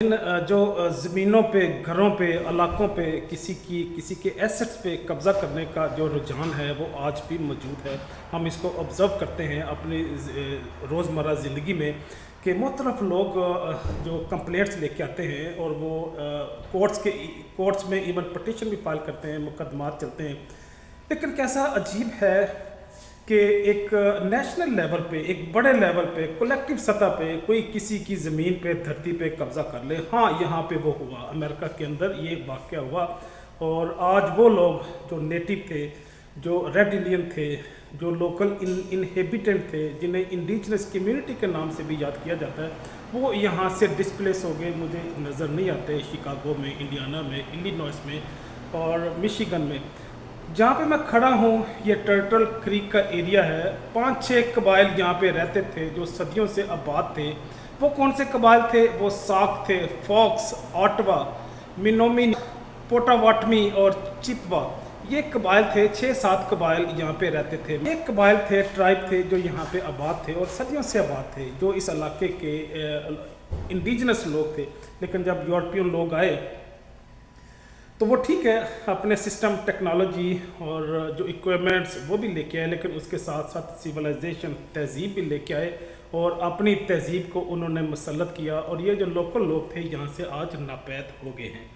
जो ज़मीनों पे, घरों पे, इलाकों पे किसी के एसेट्स पे कब्ज़ा करने का जो रुझान है वो आज भी मौजूद है। हम इसको ऑब्ज़र्व करते हैं अपनी रोज़मर्रा ज़िंदगी में कि मुख्तलिफ़ लोग जो कंप्लेंट्स लेके आते हैं और वो कोर्ट्स में इवन पटिशन भी फाइल करते हैं, मुकदमात चलते हैं। लेकिन कैसा अजीब है कि एक नेशनल लेवल पे, एक बड़े लेवल पे, कलेक्टिव सतह पे कोई किसी की ज़मीन पे, धरती पे कब्ज़ा कर ले। हाँ, यहाँ पे वो हुआ, अमेरिका के अंदर ये वाक़या हुआ। और आज वो लोग जो नेटिव थे, जो रेड इंडियन थे, जो लोकल इनहेबिटेंट थे, जिन्हें इंडिजिनस कम्युनिटी के नाम से भी याद किया जाता है, वो यहाँ से डिस्प्लेस हो गए। मुझे नज़र नहीं आते शिकागो में, इंडियाना में, इलिनॉइस में और मिशिगन में। जहाँ पे मैं खड़ा हूँ ये टर्टल क्रीक का एरिया है। 5-6 कबाइल यहाँ पे रहते थे जो सदियों से आबाद थे। वो कौन से कबाइल थे? वो साक थे, फॉक्स, ऑटवा, मिनोमी, पोटावाटमी और चिपवा। ये कबाइल थे, 6-7 कबाइल यहाँ पे रहते थे। एक कबाइल थे, ट्राइब थे जो यहाँ पे आबाद थे और सदियों से आबाद थे, जो इस इलाके के इंडिजिनस लोग थे। लेकिन जब यूरोपियन लोग आए तो वो ठीक है, अपने सिस्टम, टेक्नोलॉजी और जो इक्विपमेंट्स वो भी लेके आए, लेकिन उसके साथ साथ सिविलाइजेशन, तहज़ीब भी लेके आए और अपनी तहज़ीब को उन्होंने मुसल्लत किया। और ये जो लोकल लोग थे यहाँ से आज नापैद हो गए हैं।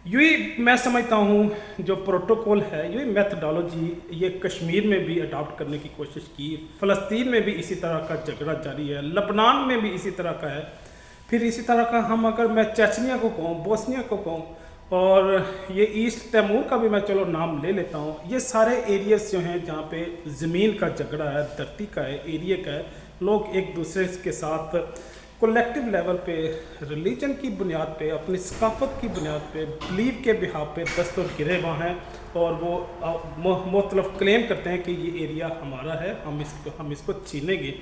यही मैं समझता हूँ जो प्रोटोकॉल है, यही मेथडोलॉजी ये कश्मीर में भी अडॉप्ट करने की कोशिश की। फ़लस्तीन में भी इसी तरह का झगड़ा जारी है, लबनान में भी इसी तरह का है। फिर इसी तरह का अगर मैं चेचनिया को कहूँ, बोस्निया को कहूँ, और ये ईस्ट तैमूर का भी मैं चलो नाम ले लेता हूँ। ये सारे एरियाज जो हैं जहाँ पे ज़मीन का झगड़ा है, धरती का है, एरिया का है, लोग एक दूसरे के साथ कलेक्टिव लेवल पे, रिलीजन की बुनियाद पे, अपनी सकाफत की बुनियाद पे, बिलीव के बिहाफ पे दस्तूर गिरे हुए हैं। और वो मुख्तलिफ क्लेम करते हैं कि ये एरिया हमारा है, हम इसको छीनेंगे।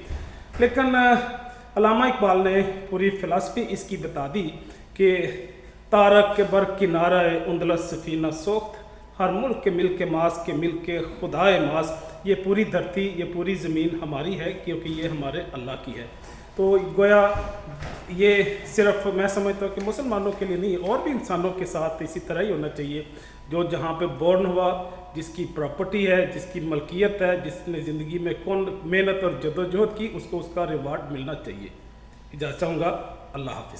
लेकिन अल्लामा इकबाल ने पूरी फ़िलासफ़ी इसकी बता दी कि तारक के बर किनारा उंदलस सफीना सोख्त, हर मुल्क के मिल के मास के मिल के खुदाए मास। ये पूरी धरती, ये पूरी ज़मीन हमारी है क्योंकि ये हमारे अल्लाह की है। तो गोया ये सिर्फ मैं समझता हूँ कि मुसलमानों के लिए नहीं, और भी इंसानों के साथ इसी तरह ही होना चाहिए। जो जहाँ पे बॉर्न हुआ, जिसकी प्रॉपर्टी है, जिसकी मलकियत है, जिसने ज़िंदगी में कौन मेहनत और जदोजहद की, उसको उसका रिवार्ड मिलना चाहिए। इजाज़त चाहूँगा। अल्लाह हाफ़िज़।